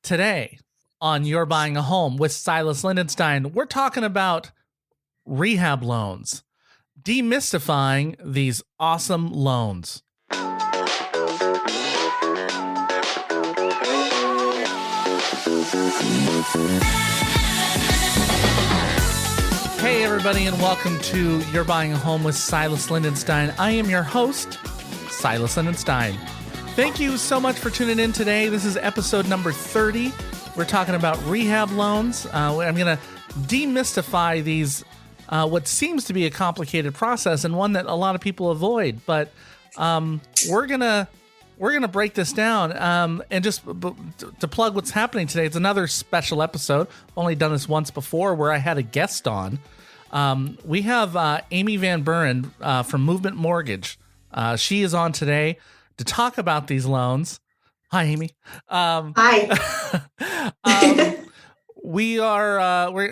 Today on You're Buying a Home with Silas Lindenstein, we're talking about rehab loans, demystifying these awesome loans. Hey everybody, and welcome to You're Buying a Home with Silas Lindenstein. I am your host, Silas Lindenstein. Thank you so much for tuning in today. This is episode number 30. We're talking about rehab loans. I'm going to demystify these, what seems to be a complicated process and one that a lot of people avoid. But we're gonna break this down. And just to plug what's happening today, it's another special episode. I've only done this once before where I had a guest on. We have Amy VanBuren from Movement Mortgage. She is on today to talk about these loans. Hi, Amy. Hi.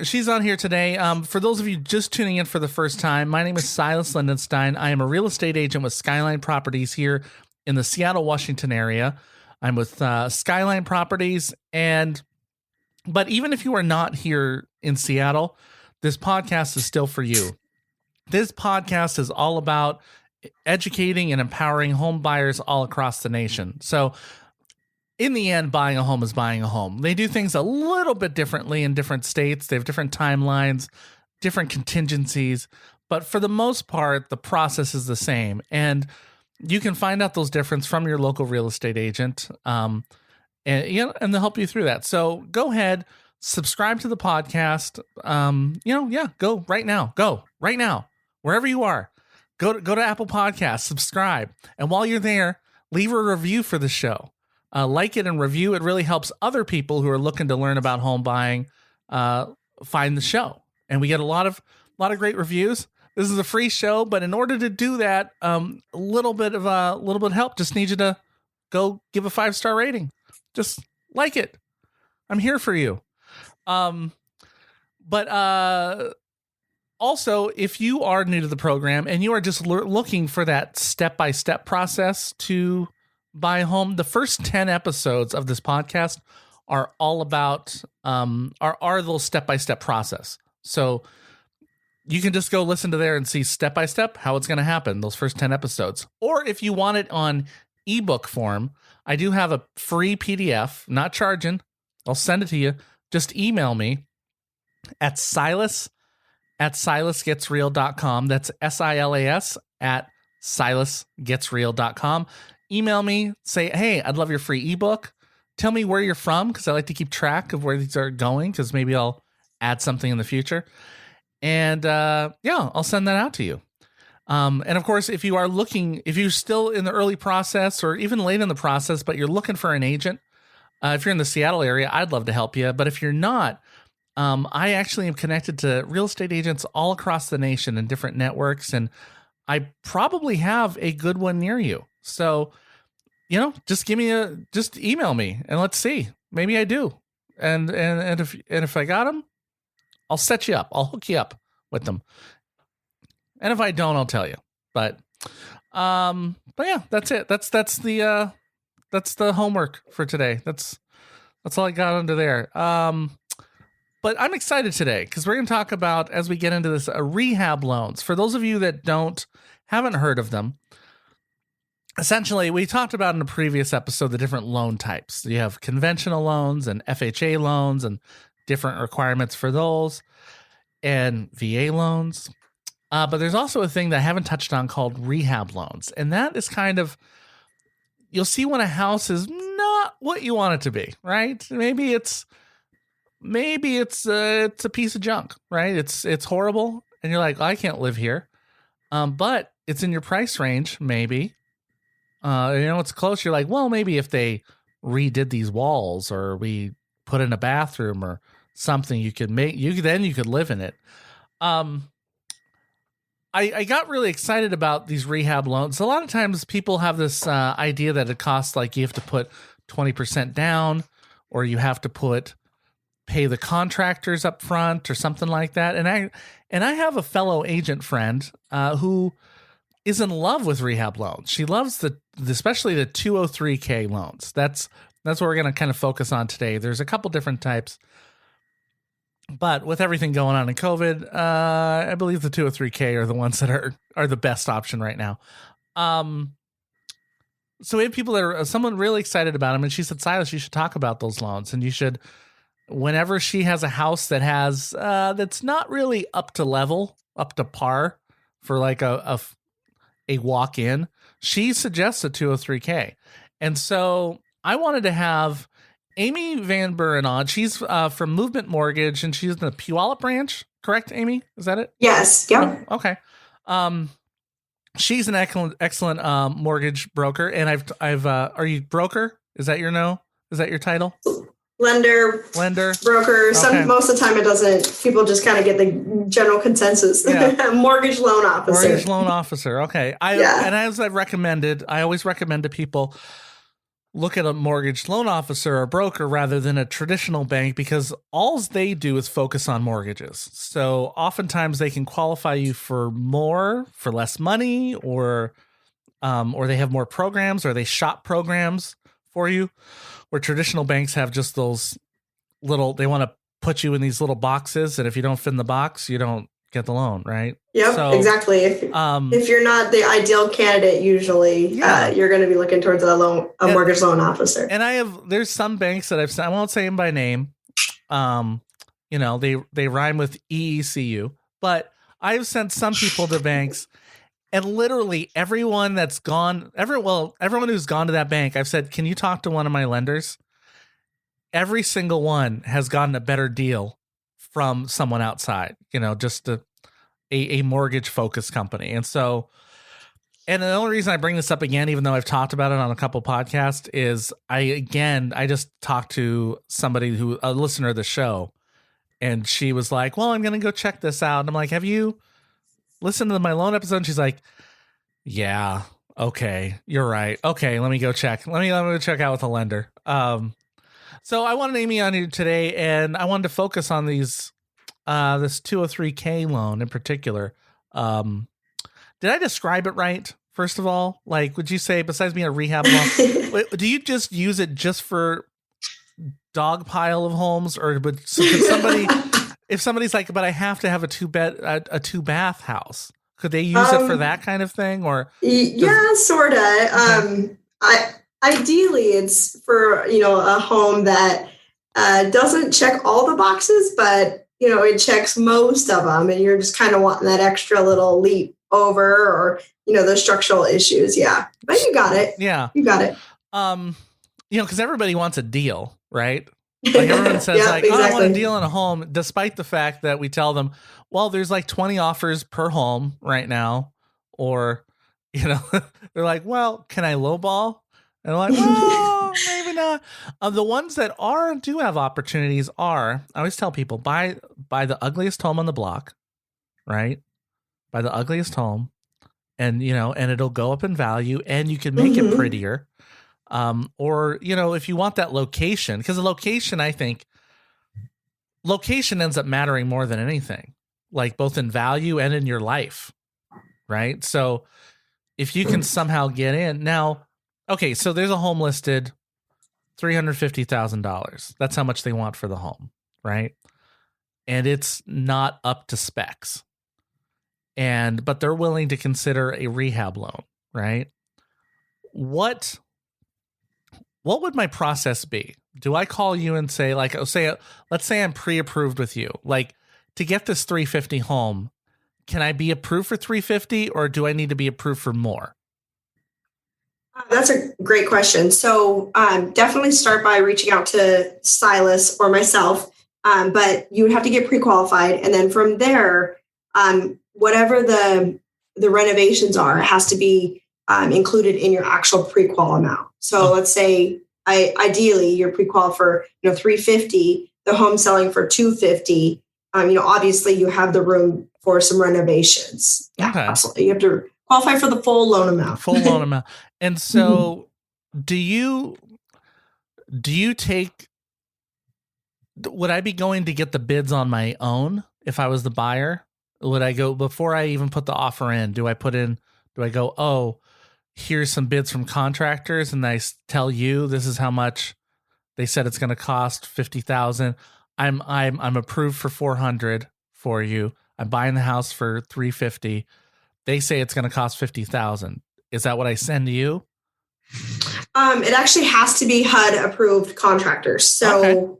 She's on here today. For those of you just tuning in for the first time, my name is Silas Lindenstein. I am a real estate agent with Skyline Properties here in the Seattle, Washington area. I'm with Skyline Properties. But even if you are not here in Seattle, this podcast is still for you. This podcast is all about educating and empowering home buyers all across the nation. So in the end, buying a home is buying a home. They do things a little bit differently in different states. They have different timelines, different contingencies, but for the most part, the process is the same. And you can find out those differences from your local real estate agent, and they'll help you through that. So go ahead, subscribe to the podcast. Go right now, wherever you are. Go to Apple Podcasts, subscribe, and while you're there, leave a review for the show. Like it and review. It really helps other people who are looking to learn about home buying find the show. And we get a lot of great reviews. This is a free show, but in order to do that, a little bit of help. Just need you to go give a 5-star rating. Just like it. I'm here for you. Also, if you are new to the program and you are just looking for that step-by-step process to buy a home, the first 10 episodes of this podcast are all about are those step-by-step process. So you can just go listen to there and see step-by-step how it's going to happen, those first 10 episodes. Or if you want it on ebook form, I do have a free PDF, not charging. I'll send it to you. Just email me at silasgetsreal.com. That's SILAS at silasgetsreal.com. Email me, say, hey, I'd love your free ebook. Tell me where you're from, because I like to keep track of where these are going, because maybe I'll add something in the future. And I'll send that out to you. And of course, if you're still in the early process or even late in the process, but you're looking for an agent, if you're in the Seattle area, I'd love to help you. But if you're not, I actually am connected to real estate agents all across the nation in different networks, and I probably have a good one near you. So, just email me and let's see. Maybe I do. And if I got them, I'll set you up. I'll hook you up with them. And if I don't, I'll tell you. But yeah, that's it. That's the homework for today. That's all I got under there. But I'm excited today because we're going to talk about, as we get into this, rehab loans. For those of you that haven't heard of them, essentially, we talked about in a previous episode the different loan types. You have conventional loans and FHA loans and different requirements for those, and VA loans. But there's also a thing that I haven't touched on called rehab loans. And that is you'll see when a house is not what you want it to be, right? Maybe it's a piece of junk, right? It's horrible, and you're like, I can't live here. But it's in your price range, maybe. It's close. You're like, well, maybe if they redid these walls or we put in a bathroom or something, you could live in it. I got really excited about these rehab loans. A lot of times people have this idea that it costs, like, you have to put 20% down, or you have to pay the contractors up front or something like that. And I have a fellow agent friend who is in love with rehab loans. She loves especially the 203K loans. That's That's what we're going to kind of focus on today. There's a couple different types, but with everything going on in COVID, I believe the 203K are the ones that are the best option right now. So we have people that are someone really excited about them, and she said, Silas, you should talk about those loans, and you should, whenever she has a house that has that's not really up to par for like a walk-in, she suggests a 203K. And so I wanted to have Amy VanBuren on. She's from Movement Mortgage, and she's in the Puyallup branch. Correct, Amy? Is that it? Yes. Yep. Oh, okay. She's an excellent mortgage broker, and I've are you broker? Is that your title? Lender, broker. Okay. Most of the time it doesn't. People just kind of get the general consensus. Yeah. Mortgage loan officer. Okay. And as I've recommended, I always recommend to people, look at a mortgage loan officer or broker rather than a traditional bank, because all they do is focus on mortgages. So oftentimes they can qualify you for more for less money, or they have more programs, or they shop programs for you, where traditional banks have just those they want to put you in these little boxes, and if you don't fit in the box, you don't get the loan, right? Yep, so, exactly. If you're not the ideal candidate, usually you're going to be looking towards a mortgage loan officer. And there's some banks that I won't say them by name. They rhyme with EECU, but I've sent some people to banks, and literally everyone who's gone to that bank, I've said, can you talk to one of my lenders? Every single one has gotten a better deal from someone outside, just a mortgage focused company. And so, and the only reason I bring this up again, even though I've talked about it on a couple podcasts, is I just talked to somebody a listener of the show, and she was like, well, I'm going to go check this out. And I'm like, have you listened to my loan episode? And she's like, yeah, okay, you're right. Okay, let me go check. Let me go check out with a lender. So I wanted Amy on here today, and I wanted to focus on this 203K loan in particular. Did I describe it right? First of all, like, would you say, besides being a rehab loan, do you just use it just for dog pile of homes, or could somebody, if somebody's like, but I have to have a two bath house, could they use it for that kind of thing? Or sort of. Ideally, it's for a home that doesn't check all the boxes, but it checks most of them, and you're just kind of wanting that extra little leap over, or those structural issues. Yeah, but you got it. Yeah, you got it. Because everybody wants a deal, right? Like everyone says, exactly. I want a deal on a home, despite the fact that we tell them, well, there's like 20 offers per home right now, or they're like, well, can I lowball? And they're like, well, maybe not. The ones that do have opportunities I always tell people, buy the ugliest home on the block, right? Buy the ugliest home, and and it'll go up in value, and you can make it prettier. Or if you want that location, because the location, I think location ends up mattering more than anything, like both in value and in your life, right? So if you can somehow get in now. Okay, so there's a home listed, $350,000. That's how much they want for the home, right? And it's not up to specs. But they're willing to consider a rehab loan, right? What would my process be? Do I call you and say, like, let's say I'm pre-approved with you, like, to get this 350 home, can I be approved for 350, or do I need to be approved for more? That's a great question. So definitely start by reaching out to Silas or myself, but you would have to get pre-qualified. And then from there, whatever the renovations are, it has to be included in your actual pre-qual amount. So let's say ideally you're pre-qual for 350, the home selling for 250. Obviously you have the room for some renovations. Yeah, okay. Absolutely. You have to qualify for the full loan amount. And so do you take, would I be going to get the bids on my own if I was the buyer? Would I go, before I even put the offer in, do I go, oh, here's some bids from contractors, and I tell you this is how much They said it's going to cost $50,000. I'm approved for $400 for you. I'm buying the house for $350. They say it's going to cost $50,000. Is that what I send to you? It actually has to be HUD approved contractors. So,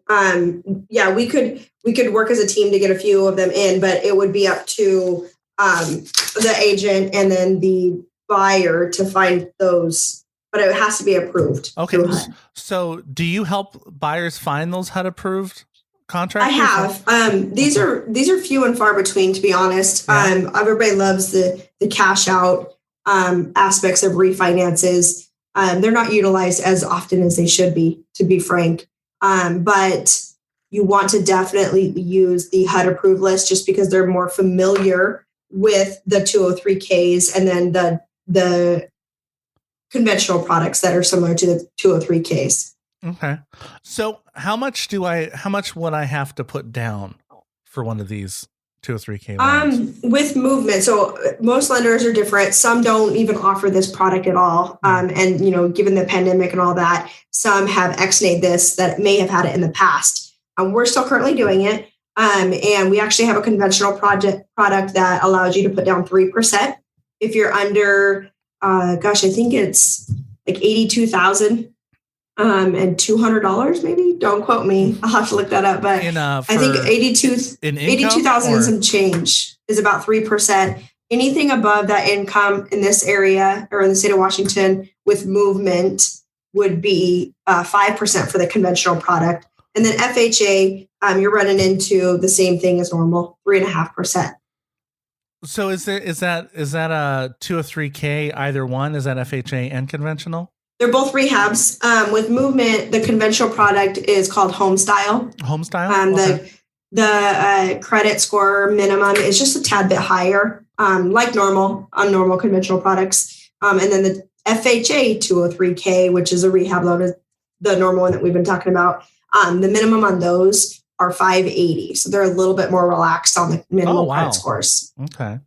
yeah, we could work as a team to get a few of them in, but it would be up to the agent and then the buyer to find those. But it has to be approved. Okay. So, do you help buyers find those HUD approved contractors? I have. These are few and far between, to be honest. Yeah. Everybody loves the cash out aspects of refinances. They're not utilized as often as they should be, to be frank. But you want to definitely use the HUD approved list just because they're more familiar with the 203Ks and then the conventional products that are similar to the 203Ks. Okay. So how much would I have to put down for one of these 203K loans? With movement. So most lenders are different. Some don't even offer this product at all. And, given the pandemic and all that, some have ex-nayed this that may have had it in the past. We're still currently doing it. And we actually have a conventional product that allows you to put down 3%. If you're under, I think it's like $82,000 and $200 maybe. Don't quote me. I'll have to look that up. But I think 82,000 and some change is about 3%. Anything above that income in this area or in the state of Washington with movement would be 5% for the conventional product. And then FHA, you're running into the same thing as normal, 3.5%. So is that a 203K either one? Is that FHA and conventional? They're both rehabs. With movement, the conventional product is called home style. Home style. Okay. The credit score minimum is just a tad bit higher, like normal conventional products. And then the FHA 203K, which is a rehab loan, is the normal one that we've been talking about. The minimum on those are 580. So they're a little bit more relaxed on the minimum credit scores. Okay.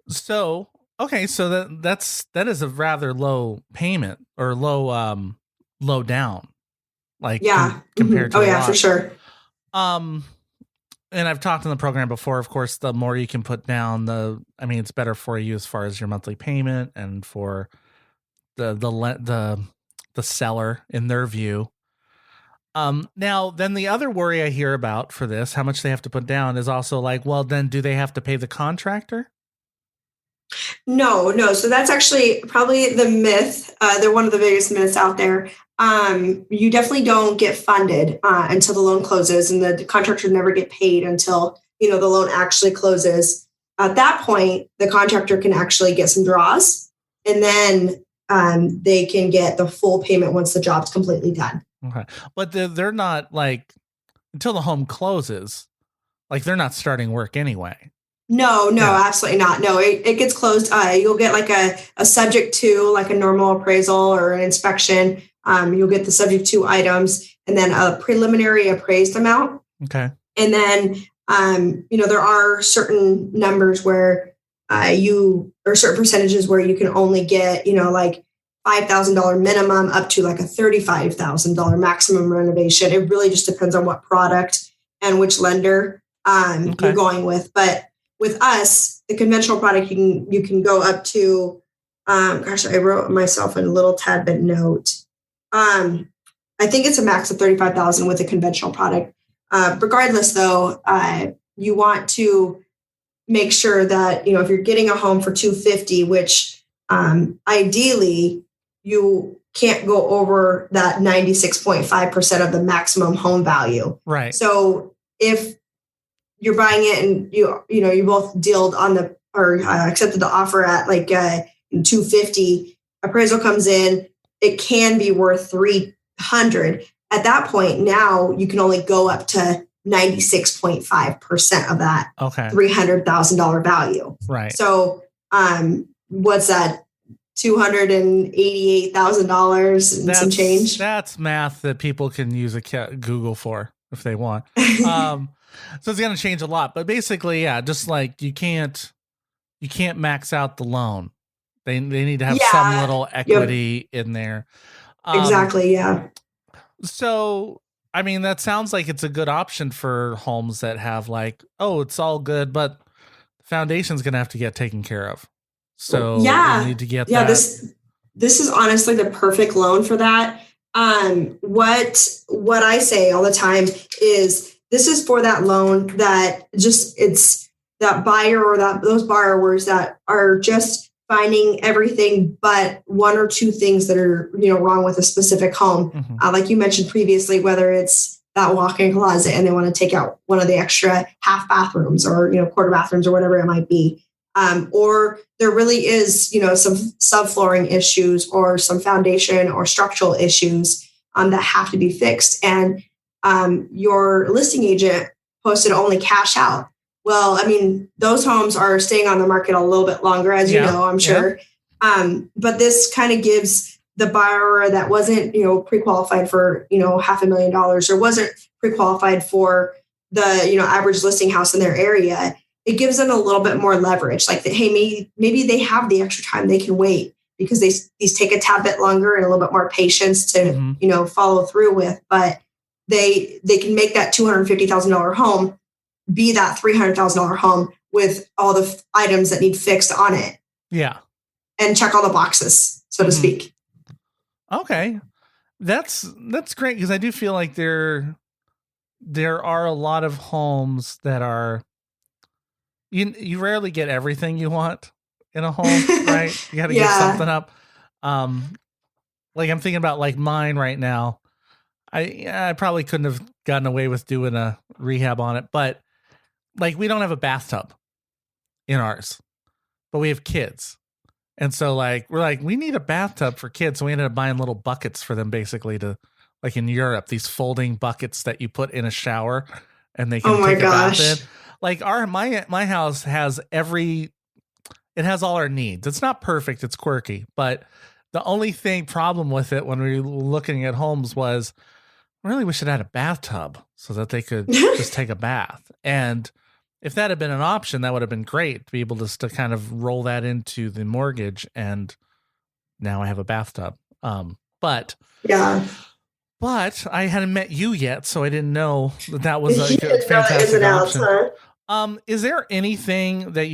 So that is a rather low payment or low down. Like compared to oh yeah, for sure. And I've talked in the program before, of course, the more you can put down, it's better for you as far as your monthly payment and for the seller in their view. Now, then the other worry I hear about for this, how much they have to put down, is also like, well, then do they have to pay the contractor? No. So that's actually probably the myth. They're one of the biggest myths out there. You definitely don't get funded until the loan closes, and the contractor never get paid until, the loan actually closes. At that point, the contractor can actually get some draws, and then they can get the full payment once the job's completely done. Okay. But they're not like, until the home closes, like they're not starting work anyway. No, absolutely not. No, it gets closed. You'll get like a subject to, like a normal appraisal or an inspection. You'll get the subject to items and then a preliminary appraised amount. Okay. And then, there are certain numbers where or certain percentages where you can only get, like $5,000 minimum up to like a $35,000 maximum renovation. It really just depends on what product and which lender you're going with. But with us, the conventional product, you can go up to, I wrote myself a little tad bit note. I think it's a max of $35,000 with a conventional product. Regardless, though, you want to make sure that, if you're getting a home for $250,000, which ideally you can't go over that 96.5% of the maximum home value. Right. So if you're buying it and you both dealed on accepted the offer at like $250,000, appraisal comes in, it can be worth $300,000. At that point, now you can only go up to 96.5% of that $300,000 value. Right. So what's that? $288,000 and some change. That's math that people can use a Google for if they want. So it's going to change a lot, but basically, yeah, just like you can't max out the loan. They need to have some little equity in there. Exactly. Yeah. So, I mean, that sounds like it's a good option for homes that have like, oh, it's all good, but the foundation's going to have to get taken care of. So you need to get that. This is honestly the perfect loan for that. What I say all the time is this is for that loan that just it's that buyer or those borrowers that are just finding everything but one or two things that are wrong with a specific home. Like you mentioned previously, whether it's that walk-in closet and they want to take out one of the extra half bathrooms or quarter bathrooms or whatever it might be. Or there really is, some subflooring issues or some foundation or structural issues that have to be fixed. And your listing agent posted only cash out. Well, I mean, those homes are staying on the market a little bit longer, as you know, I'm sure. But this kind of gives the buyer that wasn't, pre-qualified for, $500,000 or wasn't pre-qualified for the, average listing house in their area. It gives them a little bit more leverage. Like, hey, maybe they have the extra time they can wait because these take a tad bit longer and a little bit more patience to, follow through with. But they can make that $250,000 home be that $300,000 home with all the items that need fixed on it. Yeah. And check all the boxes, so to speak. Okay. That's great, because I do feel like there are a lot of homes that are, you rarely get everything you want in a home, right? You got to give something up. Like I'm thinking about like mine right now. I probably couldn't have gotten away with doing a rehab on it, but like we don't have a bathtub in ours, but we have kids. And so like, we're like, we need a bathtub for kids. So we ended up buying little buckets for them, basically, to like in Europe, these folding buckets that you put in a shower and they can take a bath in. Like my house has it has all our needs. It's not perfect. It's quirky, but the only problem with it when we were looking at homes was really we should have had a bathtub so that they could just take a bath. And if that had been an option, that would have been great to be able to kind of roll that into the mortgage. And now I have a bathtub. But I hadn't met you yet, so I didn't know that was a fantastic option. Is there anything that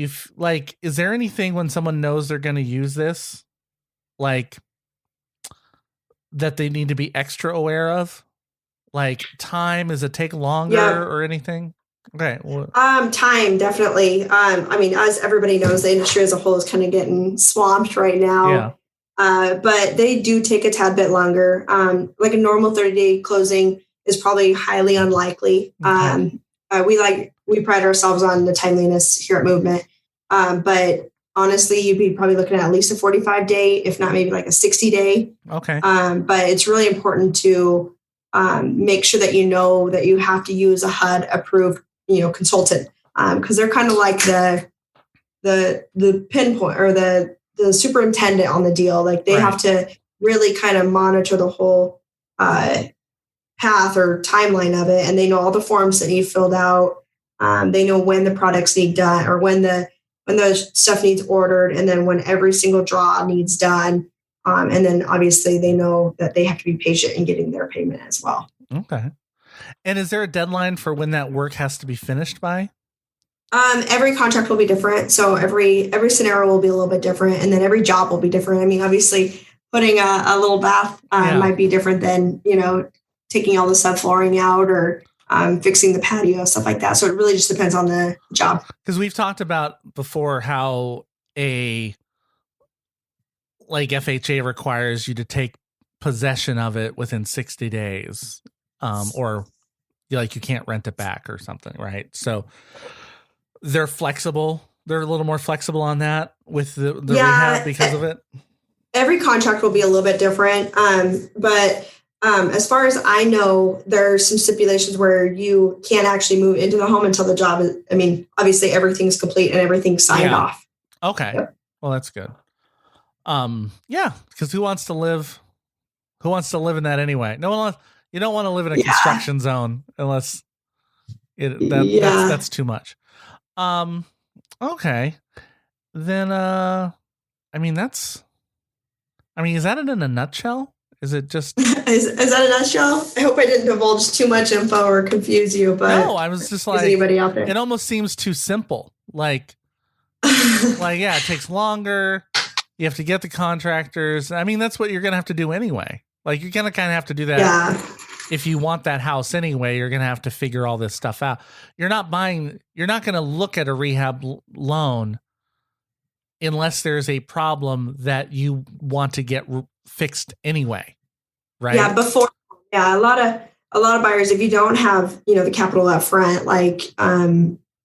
is there anything when someone knows they're going to use this, like that they need to be extra aware of? Like time, does it take longer or anything? Okay. Well, time, definitely. I mean, as everybody knows, the industry as a whole is kind of getting swamped right now. But they do take a tad bit longer. Like a normal 30-day closing is probably highly unlikely. Okay. We pride ourselves on the timeliness here at Movement. But honestly, you'd be probably looking at least a 45-day, if not maybe like a 60-day. Okay. But it's really important to make sure that that you have to use a HUD approved consultant, because they're kind of like the pinpoint or the superintendent on the deal. Like they have to really kind of monitor the whole path or timeline of it, and they know all the forms that need filled out. They know when the products need done or when the stuff needs ordered, and then when every single draw needs done. And then obviously they know that they have to be patient in getting their payment as well. Okay. And is there a deadline for when that work has to be finished by? Every contract will be different. So every scenario will be a little bit different. And then every job will be different. I mean, obviously putting a little bath might be different than, taking all the subflooring out or fixing the patio, stuff like that. So it really just depends on the job. Because we've talked about before how FHA requires you to take possession of it within 60 days, or you can't rent it back or something, right? So they're flexible. They're a little more flexible on that with the rehab because of it. Every contract will be a little bit different. But as far as I know, there's some stipulations where you can't actually move into the home until the job is, obviously everything's complete and everything's signed off. Okay. Yep. Well, that's good. Because who wants to live in that anyway? No one. You don't want to live in a construction zone unless that's too much. Okay. Then, is that it in a nutshell? Is it just is that a nutshell? I hope I didn't divulge too much info or confuse you, but no, I was just like, anybody out there? It almost seems too simple. Like yeah, it takes longer. You have to get the contractors. I mean, that's what you're going to have to do anyway. Like, you're going to kind of have to do that. Yeah. If you want that house anyway, you're going to have to figure all this stuff out. You're not going to look at a rehab loan unless there's a problem that you want to get fixed anyway. Right. Yeah. A lot of buyers, if you don't have, the capital up front, like, I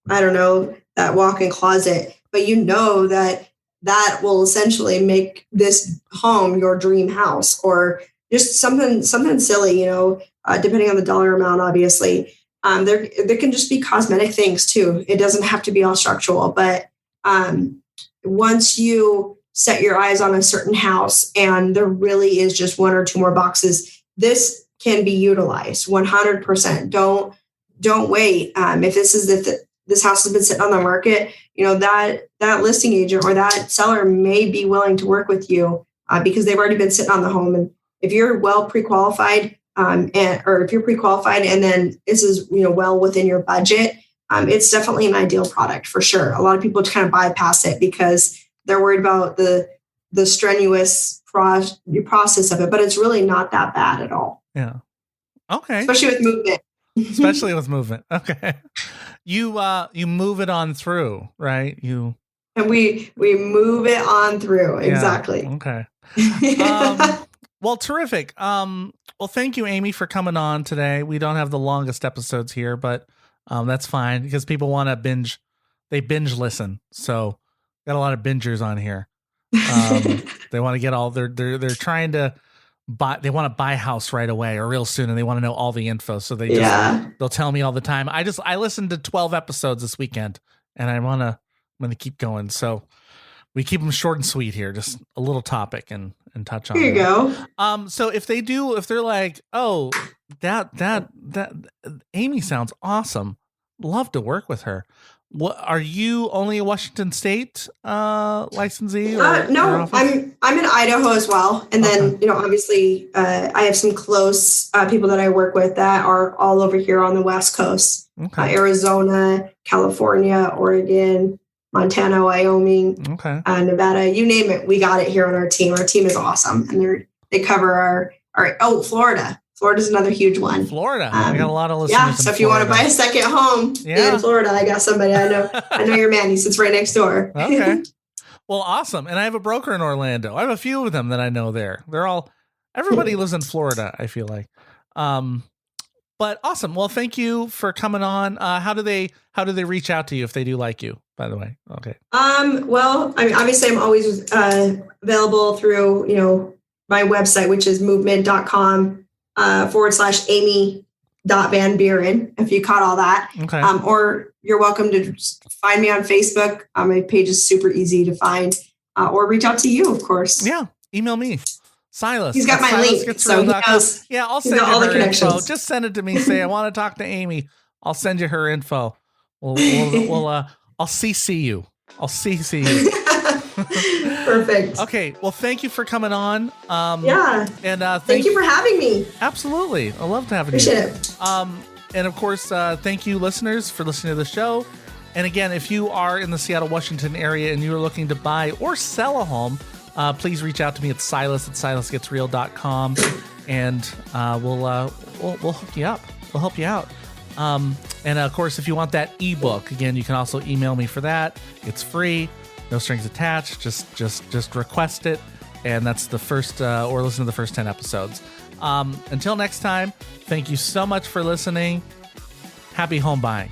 don't know, that walk-in closet, but that will essentially make this home your dream house, or just something silly, depending on the dollar amount, obviously. There can just be cosmetic things too. It doesn't have to be all structural, but once you set your eyes on a certain house and there really is just one or two more boxes, this can be utilized 100%. Don't wait. If this house has been sitting on the market, that listing agent or that seller may be willing to work with you because they've already been sitting on the home. And if you're well pre-qualified, or if you're pre-qualified and then this is well within your budget, it's definitely an ideal product for sure. A lot of people kind of bypass it because they're worried about the strenuous process of it, but it's really not that bad at all. Yeah. Okay. Especially with movement. Okay. You move it on through, right? And we move it on through. Exactly. Okay. Well, terrific. Well, thank you, Amy, for coming on today. We don't have the longest episodes here, but that's fine because people want to binge. They binge listen. So got a lot of bingers on here. They want to get all they're trying to buy. They want to buy a house right away or real soon, and they want to know all the info. So they'll tell me all the time. I listened to 12 episodes this weekend, and I'm gonna keep going. So we keep them short and sweet here, just a little topic and touch on. Here you go. So if they're like, oh, that Amy sounds awesome, love to work with her. What are you only a Washington State licensee? No, I'm in Idaho as well, and then obviously I have some close people that I work with that are all over here on the West Coast, Arizona, California, Oregon, Montana, Wyoming, Nevada, you name it. We got it here on our team. Our team is awesome, and they cover our Florida. Florida's another huge one. Florida, I got a lot of listeners. Yeah, so if you want to buy a second home in Florida, I got somebody I know. I know your man. He sits right next door. Okay, well, awesome. And I have a broker in Orlando. I have a few of them that I know there. Everybody lives in Florida, I feel like. But awesome. Well, thank you for coming on. How do they reach out to you if they do like you, by the way? Okay. Well, I mean, obviously I'm always available through, my website, which is movement.com /Amy.VanBuren, if you caught all that. Okay. Or you're welcome to just find me on Facebook. My page is super easy to find, or reach out to you, of course. Yeah. Email me. Silas. He's got my link, so he knows. Yeah, I'll send you all her info. Just send it to me. Say I want to talk to Amy. I'll send you her info. I'll CC you. Perfect. Okay. Well, thank you for coming on. And thank you for having me. Absolutely. I love to have you. Appreciate it. And of course, thank you, listeners, for listening to the show. And again, if you are in the Seattle, Washington area and you're looking to buy or sell a home, please reach out to me at silas@silasgetsreal.com, and we'll hook you up. We'll help you out. And of course, if you want that ebook, again, you can also email me for that. It's free, no strings attached. Just request it, and that's the first, or listen to the first 10 episodes. Until next time, thank you so much for listening. Happy home buying.